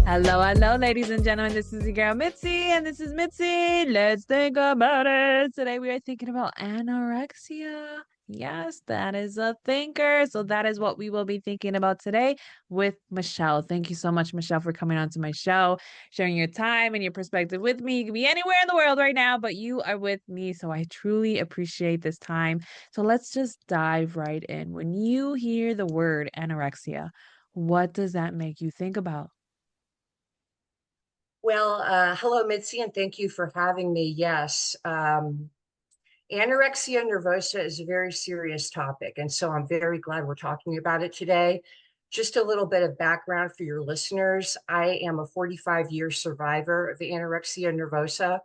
Hello, hello, ladies and gentlemen. This is your girl Mitzi, and this is Mitzi. Let's think about it. Today we are thinking about anorexia. Yes, that is a thinker. So that is what we will be thinking about today with Michele. Thank you so much, Michele, for coming on to my show, sharing your time and your perspective with me. You could be anywhere in the world right now, but you are with me. So I truly appreciate this time. So let's just dive right in. When you hear the word anorexia, what does that make you think about? Hello, Mitzi, and thank you for having me. Yes, anorexia nervosa is a very serious topic, and so I'm very glad we're talking about it today. Just a little bit of background for your listeners. I am a 45-year survivor of anorexia nervosa.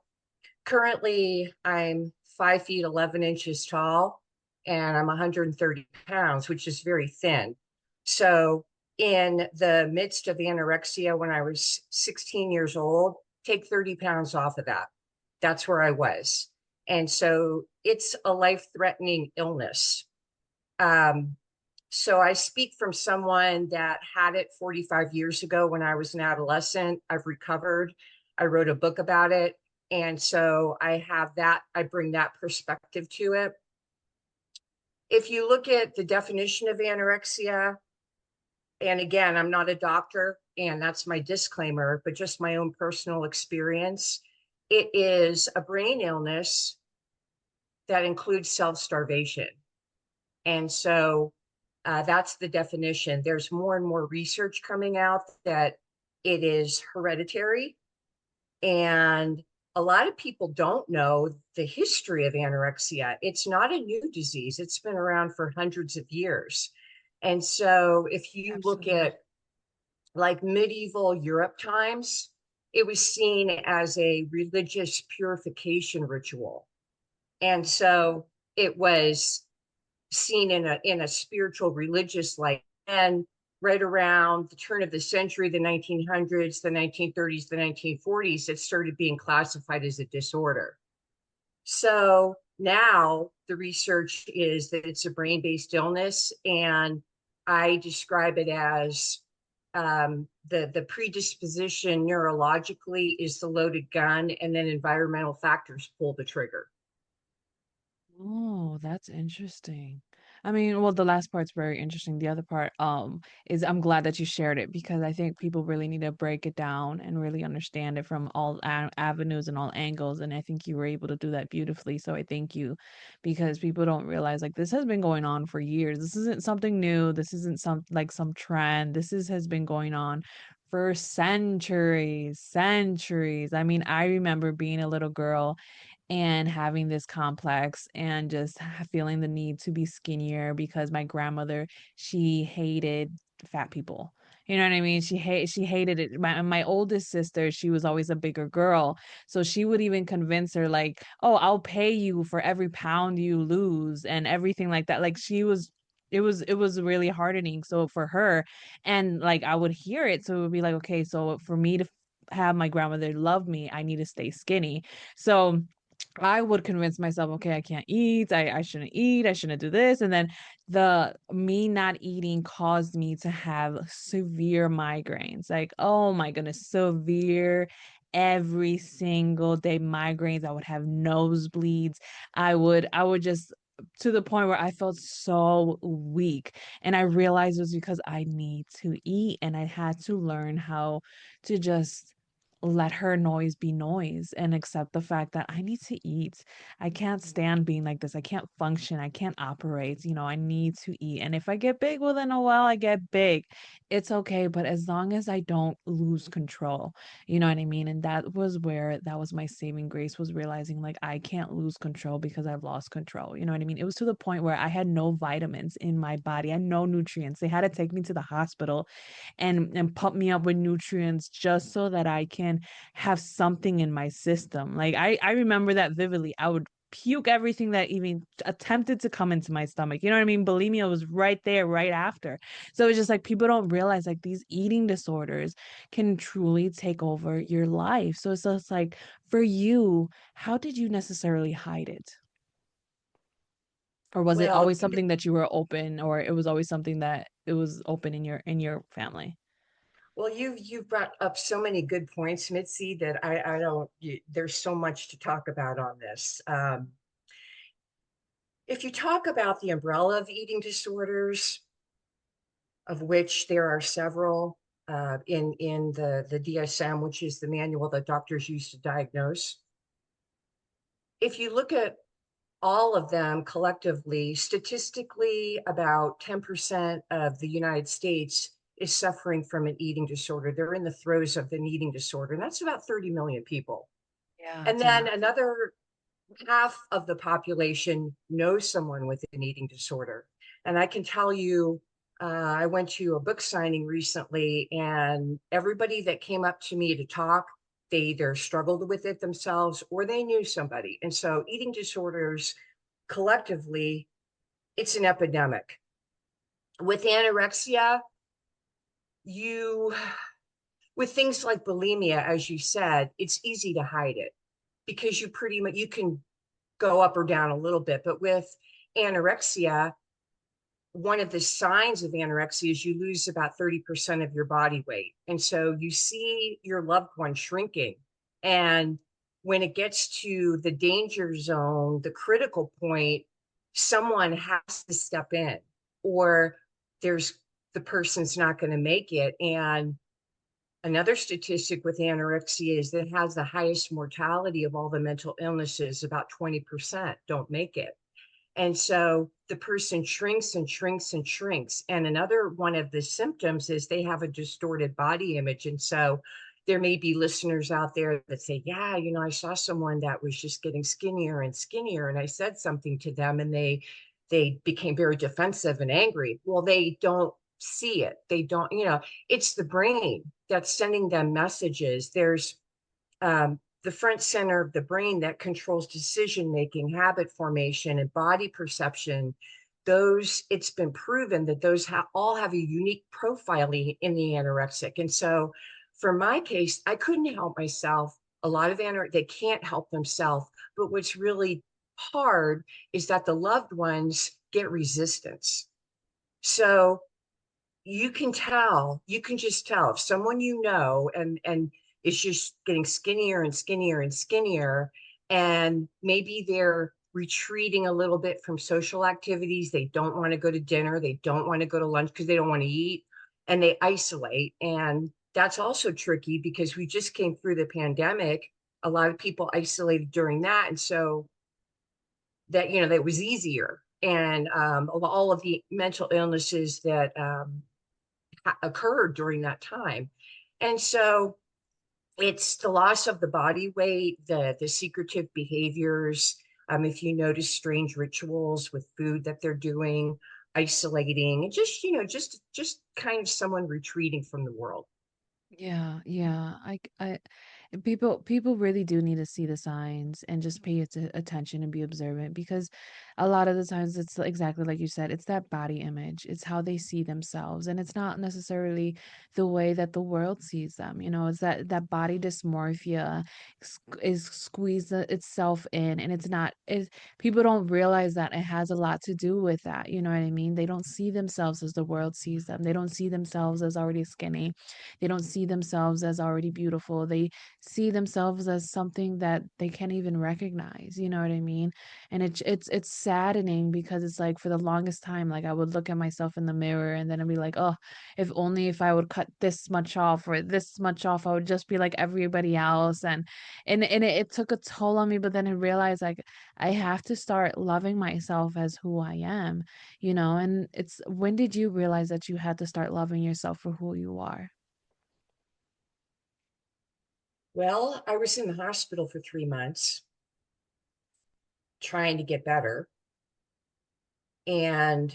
Currently, I'm 5 feet 11 inches tall, and I'm 130 pounds, which is very thin. So, in the midst of anorexia, when I was 16 years old, take 30 pounds off of that. That's where I was. And so it's a life threatening illness. Um, so I speak from someone that had it 45 years ago when I was an adolescent. I've recovered. I wrote a book about it. And so I have that, I bring that perspective to it. If you look at the definition of anorexia, and again, I'm not a doctor, and that's my disclaimer, but just my own personal experience, it is a brain illness that includes self starvation. And so that's the definition. There's more and more research coming out that it is hereditary. And a lot of people don't know the history of anorexia. It's not a new disease, it's been around for hundreds of years. And so if you look Absolutely. at like medieval Europe times, it was seen as a religious purification ritual. And so it was seen in a spiritual religious light. And right around the turn of the century, the 1900s, the 1930s, the 1940s, it started being classified as a disorder. So now the research is that it's a brain-based illness, and I describe it as the predisposition neurologically is the loaded gun, and then environmental factors pull the trigger. Oh, that's interesting. I mean, well, the last part's very interesting. The other part, is I'm glad that you shared it because I think people really need to break it down and really understand it from all a avenues and all angles. And I think you were able to do that beautifully. So I thank you because people don't realize like this has been going on for years. This isn't something new. This isn't some trend. This has been going on for centuries, centuries. I mean, I remember being a little girl and having this complex and just feeling the need to be skinnier because my grandmother, she hated fat people. You know what I mean? She hated it. My oldest sister, she was always a bigger girl. So she would even convince her like, "Oh, I'll pay you for every pound you lose and everything like that." Like she was it was really hardening so for her, and like I would hear it, so it would be like, okay, so for me to have my grandmother love me, I need to stay skinny. So I would convince myself, okay, I can't eat, I shouldn't eat, I shouldn't do this. And then the me not eating caused me to have severe migraines. Like, oh my goodness, severe every single day migraines. I would have nosebleeds. I would just to the point where I felt so weak. And I realized it was because I need to eat and I had to learn how to just let her noise be noise and accept the fact that I need to eat. I can't stand being like this. I can't function. I can't operate. I need to eat. And if I get big, well, then, oh, well, I get big. It's okay. But as long as I don't lose control, you know what I mean? And that was where that was my saving grace was realizing like I can't lose control because I've lost control. You know what I mean? It was to the point where I had no vitamins in my body. I had no nutrients. They had to take me to the hospital and pump me up with nutrients just so that I can have something in my system. Like I remember that vividly. I would puke everything that even attempted to come into my stomach. You know what I mean? Bulimia was right there, right after. So it's just like people don't realize like these eating disorders can truly take over your life. So it's just like for you, how did you necessarily hide it? Or was it Well, always something that you were open, or it was always something that it was open in your family? Well, you've brought up so many good points, Mitzi, that I don't. There's so much to talk about on this. If you talk about the umbrella of eating disorders, of which there are several in the DSM, which is the manual that doctors use to diagnose. If you look at all of them collectively, statistically, about 10% of the United States is suffering from an eating disorder. They're in the throes of an eating disorder, and that's about 30 million people. Yeah, And it's a then lot. another half of the population knows someone with an eating disorder. And I can tell you, I went to a book signing recently, and everybody that came up to me to talk, they either struggled with it themselves or they knew somebody. And so, eating disorders collectively, it's an epidemic. With anorexia, you, with things like bulimia, as you said, it's easy to hide it because you pretty much, you can go up or down a little bit. But with anorexia, one of the signs of anorexia is you lose about 30% of your body weight. And so you see your loved one shrinking. And when it gets to the danger zone, the critical point, someone has to step in, or there's the person's not going to make it. And another statistic with anorexia is that it has the highest mortality of all the mental illnesses. About 20% don't make it. And so the person shrinks and shrinks and shrinks. And another one of the symptoms is they have a distorted body image. And so there may be listeners out there that say, yeah, I saw someone that was just getting skinnier and skinnier. And I said something to them and they became very defensive and angry. Well, they don't see it. They don't, it's the brain that's sending them messages. There's the front center of the brain that controls decision making, habit formation, and body perception. Those, it's been proven that those all have a unique profile in the anorexic. And so, for my case, I couldn't help myself. A lot of anorexic, they can't help themselves. But what's really hard is that the loved ones get resistance. So you can just tell if someone and is just getting skinnier and skinnier and skinnier, and maybe they're retreating a little bit from social activities. They don't want to go to dinner, they don't want to go to lunch because they don't want to eat, and they isolate. And that's also tricky because we just came through the pandemic. A lot of people isolated during that, and so that was easier. And all of the mental illnesses that occurred during that time. And so it's the loss of the body weight, the secretive behaviors. If you notice strange rituals with food that they're doing, isolating, and just kind of someone retreating from the world. Yeah, yeah. People really do need to see the signs and just pay attention and be observant because a lot of the times it's exactly like you said, it's that body image. It's how they see themselves, and it's not necessarily the way that the world sees them. It's that body dysmorphia is squeezed itself in, and it's not. People don't realize that it has a lot to do with that. You know what I mean? They don't see themselves as the world sees them. They don't see themselves as already skinny. They don't see themselves as already beautiful. They see themselves as something that they can't even recognize. You know what I mean? And it's saddening because it's like for the longest time, like I would look at myself in the mirror and then I'd be like, oh, if I would cut this much off or this much off, I would just be like everybody else. And it took a toll on me, but then I realized like I have to start loving myself as who I am, and it's when did you realize that you had to start loving yourself for who you are? Well, I was in the hospital for 3 months trying to get better. And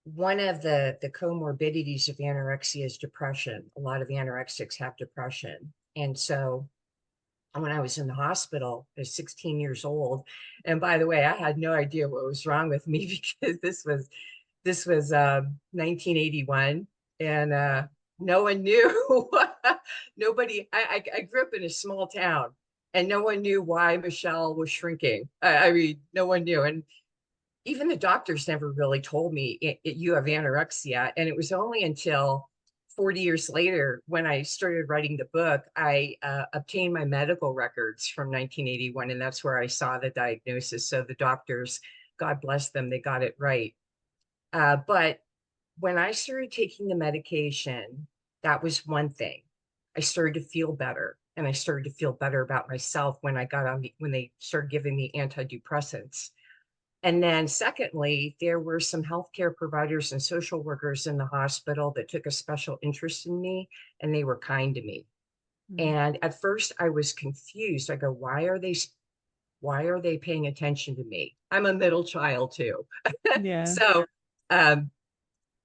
one of the comorbidities of anorexia is depression. A lot of anorexics have depression. And so when I was in the hospital, I was 16 years old. And by the way, I had no idea what was wrong with me because this was 1981, and no one knew. Nobody. I grew up in a small town, and no one knew why Michelle was shrinking. I mean, no one knew, and even the doctors never really told me you have anorexia. And it was only until 40 years later, when I started writing the book, I obtained my medical records from 1981, and that's where I saw the diagnosis. So the doctors, God bless them, they got it right. But when I started taking the medication, that was one thing. I started to feel better, and I started to feel better about myself when I got on when they started giving me antidepressants. And then, secondly, there were some healthcare providers and social workers in the hospital that took a special interest in me, and they were kind to me. Mm. And at first, I was confused. I go, why are they paying attention to me? I'm a middle child too. Yeah. So, um,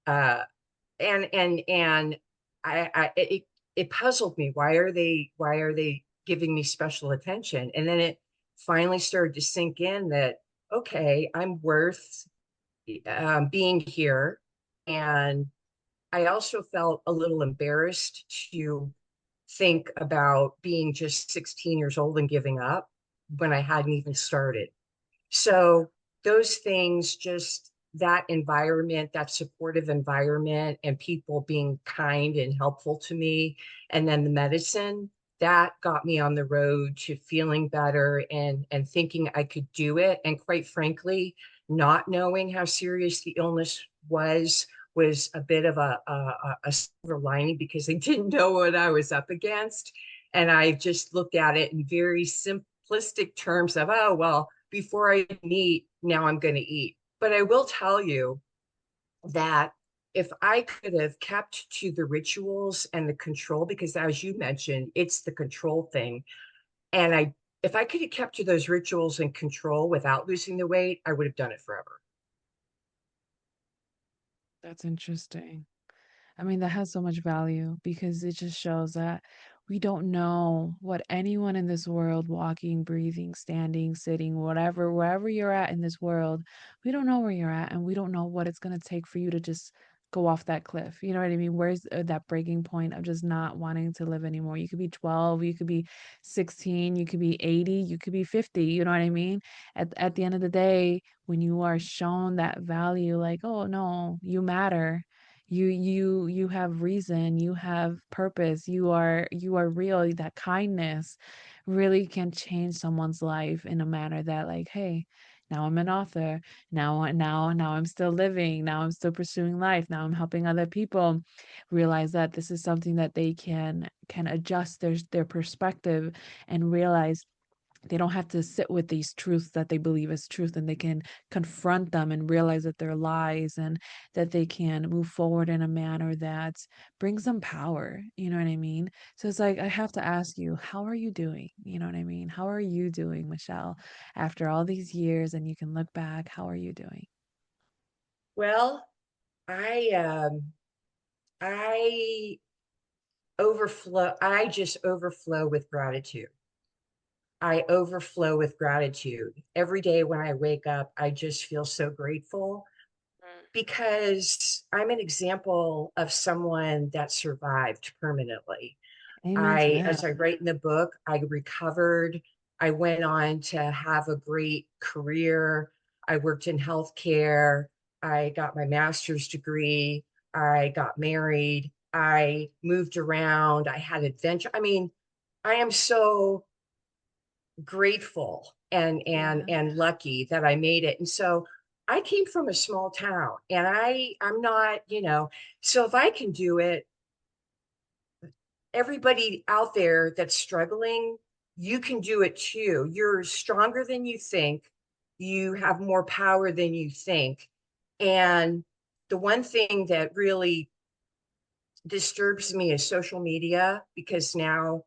uh, and it puzzled me. Why are they giving me special attention? And then it finally started to sink in that, okay, I'm worth being here. And I also felt a little embarrassed to think about being just 16 years old and giving up when I hadn't even started. So those things, just that environment, that supportive environment, and people being kind and helpful to me, and then the medicine, that got me on the road to feeling better and thinking I could do it. And quite frankly, not knowing how serious the illness was a bit of a silver lining because I didn't know what I was up against. And I just looked at it in very simplistic terms of, oh, well, before I eat, now I'm going to eat. But I will tell you that if I could have kept to the rituals and the control, because as you mentioned, it's the control thing. And if I could have kept to those rituals and control without losing the weight, I would have done it forever. That's interesting. I mean, that has so much value because it just shows that we don't know what anyone in this world, walking, breathing, standing, sitting, whatever, wherever you're at in this world, we don't know where you're at and we don't know what it's going to take for you to just go off that cliff. You know what I mean? Where's that breaking point of just not wanting to live anymore? You could be 12, you could be 16, you could be 80, you could be 50. You know what I mean? At the end of the day, when you are shown that value, like, oh no, you matter, you have reason, you have purpose, you are real, that kindness really can change someone's life in a manner that, like, hey, now I'm an author, now I'm still living, now I'm still pursuing life, now I'm helping other people realize that this is something that they can adjust their perspective and realize they don't have to sit with these truths that they believe is truth, and they can confront them and realize that they're lies, and that they can move forward in a manner that brings them power. You know what I mean? So it's like, I have to ask you, how are you doing? You know what I mean? How are you doing, Michelle, after all these years and you can look back? How are you doing? Well, I overflow. I just overflow with gratitude. I overflow with gratitude. Every day when I wake up, I just feel so grateful because I'm an example of someone that survived permanently. Amen to As that. I write in the book, I recovered. I went on to have a great career. I worked in healthcare. I got my master's degree. I got married. I moved around. I had adventure. I mean, I am so grateful and Yeah. and lucky that I made it. And so I came from a small town and I'm not, so if I can do it, everybody out there that's struggling, you can do it too. You're stronger than you think. You have more power than you think. And the one thing that really disturbs me is social media because now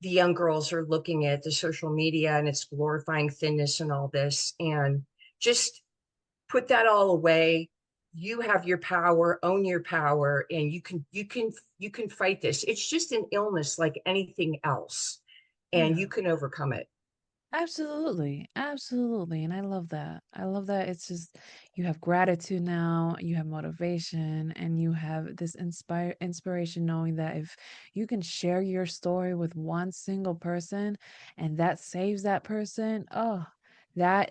the young girls are looking at the social media and it's glorifying thinness and all this. And just put that all away. You have your power, own your power, and you can fight this. It's just an illness like anything else, and Yeah. you can overcome it. Absolutely. Absolutely. And I love that. I love that it's just, you have gratitude now, you have motivation, and you have this inspiration knowing that if you can share your story with one single person and that saves that person, oh, That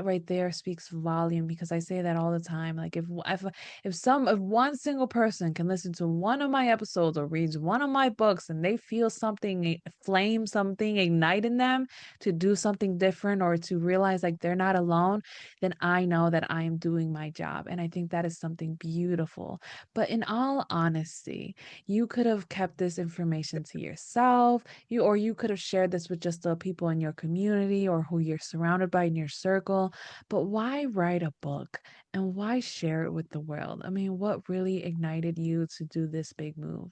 right there speaks volume because I say that all the time. Like if one single person can listen to one of my episodes or reads one of my books and they feel something flame something ignite in them to do something different or to realize like they're not alone, then I know that I am doing my job. And I think that is something beautiful. But in all honesty, you could have kept this information to yourself. You could have shared this with just the people in your community or who you're surrounded by in your circle. But why write a book and why share it with the world? I mean, what really ignited you to do this big move?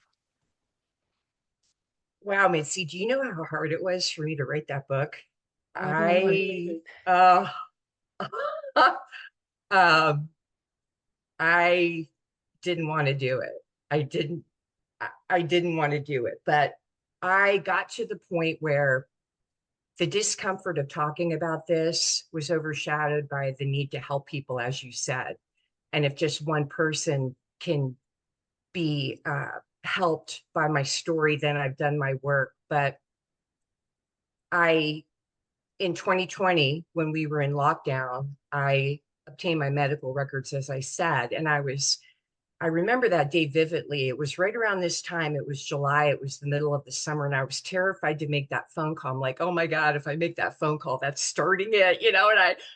Wow, Mitzi, do you know how hard it was for me to write that book? Oh my God. I um I didn't want to do it. I didn't I didn't want to do it, but I got to the point where the discomfort of talking about this was overshadowed by the need to help people, as you said. And if just one person can be helped by my story, then I've done my work. But I, in 2020, when we were in lockdown, I obtained my medical records, as I said, and I remember that day vividly. It was right around this time. It was July. It was the middle of the summer. And I was terrified to make that phone call. I'm like, oh my God, if I make that phone call, that's starting it, and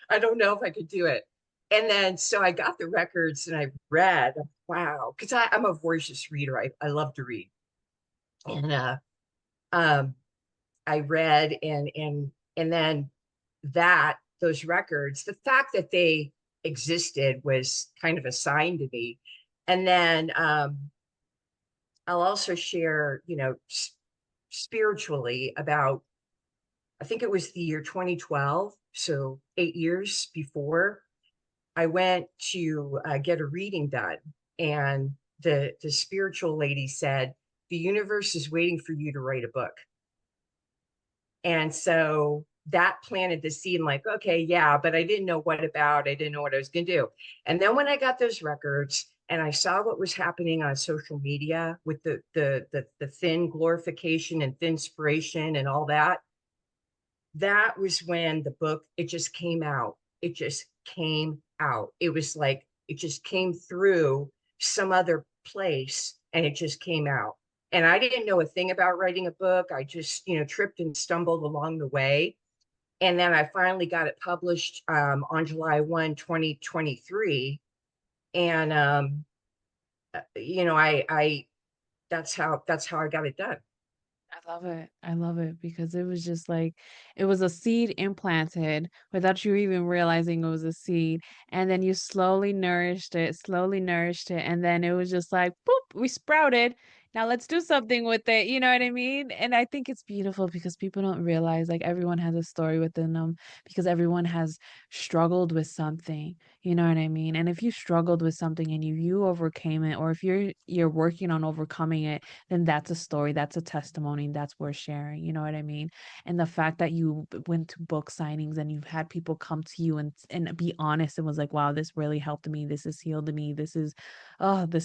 I don't know if I could do it. And then so I got the records and I read, wow, because I'm a voracious reader. I love to read. And um, I read and then those records, the fact that they existed was kind of a sign to me. And then I'll also share, spiritually about, I think it was the year 2012, so 8 years before, I went to get a reading done. And the spiritual lady said, the universe is waiting for you to write a book. And so that planted the seed. I'm like, okay, yeah, but I didn't know what about, I didn't know what I was going to do. And then when I got those records and I saw what was happening on social media with the thin glorification and thin inspiration and all that, that was when the book, it just came out. It just came out. It was like it just came through some other place and it just came out. And I didn't know a thing about writing a book. I just, tripped and stumbled along the way. And then I finally got it published on July 1, 2023. And I that's how I got it done. I love it. I love it because it was just like it was a seed implanted without you even realizing it was a seed. And then you slowly nourished it. And then it was just like, boop, we sprouted. Now let's do something with it. You know what I mean? And I think it's beautiful because people don't realize like everyone has a story within them because everyone has struggled with something. You know what I mean? And if you struggled with something and you overcame it, or if you're working on overcoming it, then that's a story, that's a testimony, that's worth sharing, you know what I mean? And the fact that you went to book signings and you've had people come to you and be honest and was like, wow, this really helped me, this has healed me, this is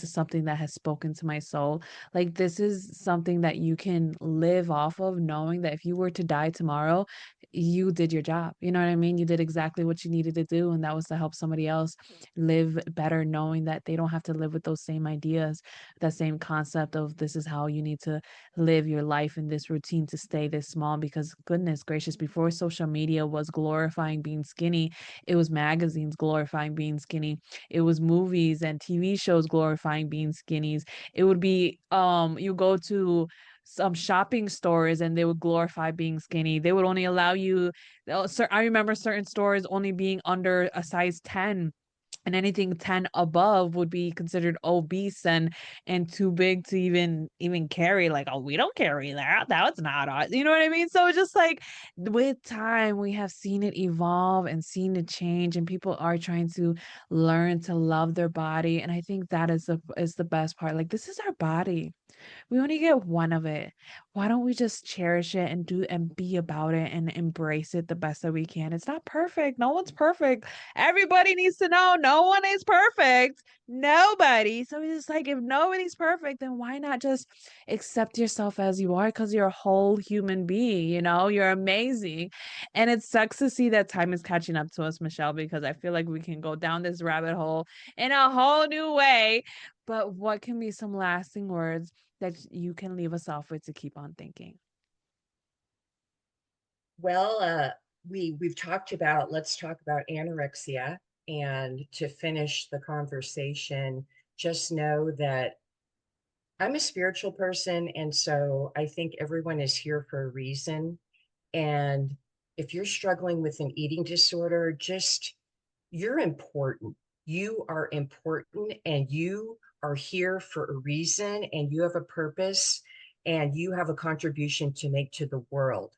something that has spoken to my soul. Like this is something that you can live off of knowing that if you were to die tomorrow, you did your job. You know what I mean? You did exactly what you needed to do, and that was to help somebody else live better, knowing that they don't have to live with those same ideas, that same concept of this is how you need to live your life in this routine to stay this small. Because goodness gracious, before social media was glorifying being skinny, it was magazines glorifying being skinny, it was movies and TV shows glorifying being skinnies. It would be you go to some shopping stores and they would glorify being skinny. They would only allow you I remember certain stores only being under a size 10, and anything 10 above would be considered obese and too big to even carry. Like, oh, we don't carry that, that's not us, you know what I mean? So it's just like with time we have seen it evolve and seen it change, and people are trying to learn to love their body. And I think that is the best part. Like, this is our body. We only get one of it. Why don't we just cherish it and do and be about it and embrace it the best that we can? It's not perfect. No one's perfect. Everybody needs to know no one is perfect. Nobody. So it's like if nobody's perfect, then why not just accept yourself as you are? Because you're a whole human being, you know, you're amazing. And it sucks to see that time is catching up to us, Michelle, because I feel like we can go down this rabbit hole in a whole new way. But what can be some lasting words that you can leave us off with to keep on thinking? Well, we've talked about, let's talk about anorexia. And to finish the conversation, just know that I'm a spiritual person, and so I think everyone is here for a reason. And if you're struggling with an eating disorder, just you're important. You are important and you are here for a reason and you have a purpose and you have a contribution to make to the world.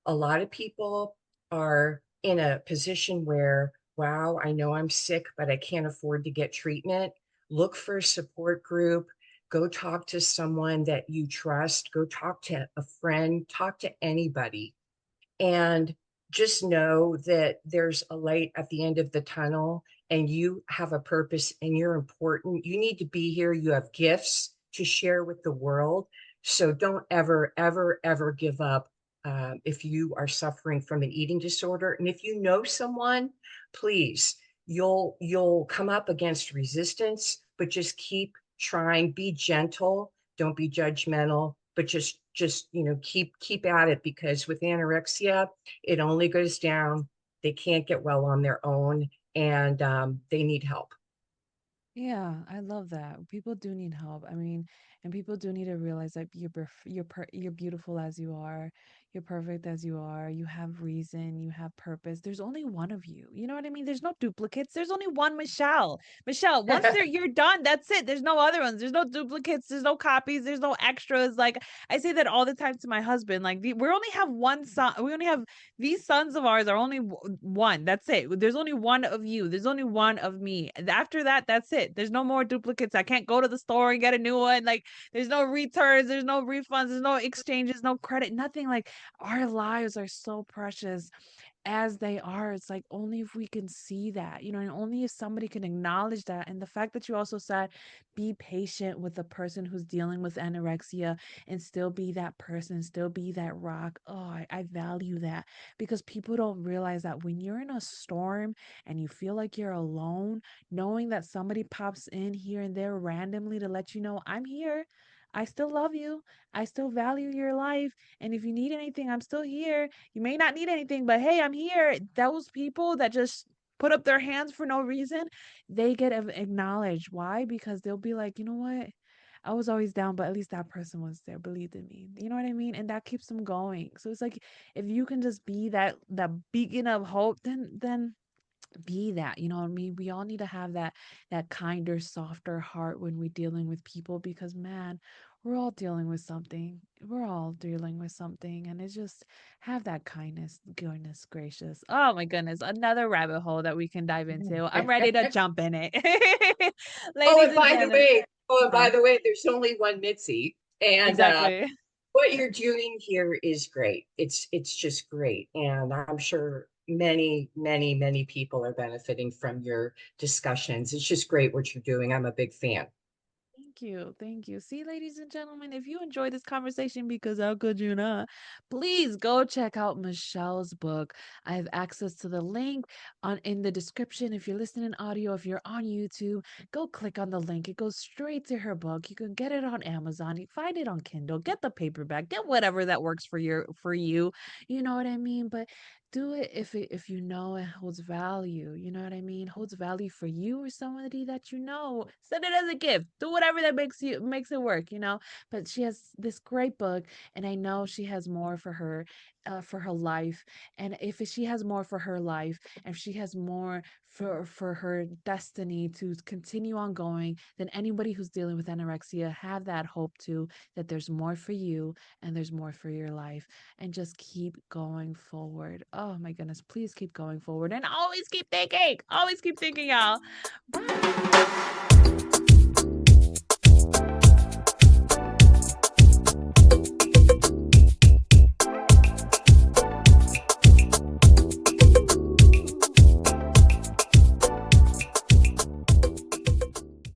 A lot of people are in a position where, wow, I know I'm sick, but I can't afford to get treatment. Look for a support group. Go talk to someone that you trust. Go talk to a friend. Talk to anybody and just know that there's a light at the end of the tunnel and you have a purpose and you're important. You need to be here. You have gifts to share with the world. So don't ever, ever, ever give up if you are suffering from an eating disorder. And if you know someone, please, you'll come up against resistance, but just keep trying. Be gentle. Don't be judgmental, but just keep at it because with anorexia it only goes down. They can't get well on their own and they need help. Yeah, I love that. People do need help. I mean, and people do need to realize that you're beautiful as you are. You're perfect as you are. You have reason, you have purpose. There's only one of you. You know what I mean? There's no duplicates. There's only one Michelle. Michelle, once you're done, that's it. There's no other ones. There's no duplicates, there's no copies, there's no extras. Like I say that all the time to my husband. Like we only have one son. We only have these sons of ours are only one. That's it. There's only one of you. There's only one of me. After that, that's it. There's no more duplicates. I can't go to the store and get a new one. Like there's no returns, there's no refunds, there's no exchanges, no credit, nothing. Like our lives are so precious as they are. It's like only if we can see that, you know, and only if somebody can acknowledge that. And the fact that you also said, be patient with the person who's dealing with anorexia and still be that person, still be that rock. Oh, I value that because people don't realize that when you're in a storm and you feel like you're alone, knowing that somebody pops in here and there randomly to let you know, I'm here. I still love you. I still value your life. And if you need anything, I'm still here. You may not need anything, but hey, I'm here. Those people that just put up their hands for no reason, they get acknowledged. Why? Because they'll be like, you know what? I was always down, but at least that person was there, believed in me. You know what I mean? And that keeps them going. So it's like if you can just be that beacon of hope, then be that, you know what I mean? We all need to have that kinder, softer heart when we're dealing with people because man, we're all dealing with something. We're all dealing with something. And it's just have that kindness, goodness gracious. Oh my goodness. Another rabbit hole that we can dive into. I'm ready to jump in it. Oh, Ladies and gentlemen. and by Uh-huh. the way, there's only one Mitzi. And Exactly. what you're doing here is great. It's just great. And I'm sure many, many, many people are benefiting from your discussions. It's just great what you're doing. I'm a big fan. Thank you. Thank you. See, ladies and gentlemen, if you enjoyed this conversation, because how could you not? Please go check out Michelle's book. I have access to the link on in the description. If you're listening in audio, if you're on YouTube, go click on the link. It goes straight to her book. You can get it on Amazon. You find it on Kindle. Get the paperback. Get whatever that works for you. You know what I mean? But do it if you know it holds value. You know what I mean? Holds value for you or somebody that you know. Send it as a gift. Do whatever that makes it work, you know. But she has this great book, and I know she has more for her life. And if she has more for her life, if she has more for her destiny to continue on going, then anybody who's dealing with anorexia have that hope too, that there's more for you and there's more for your life and just keep going forward. Oh my goodness, please keep going forward and always keep thinking. Always keep thinking, y'all. Bye.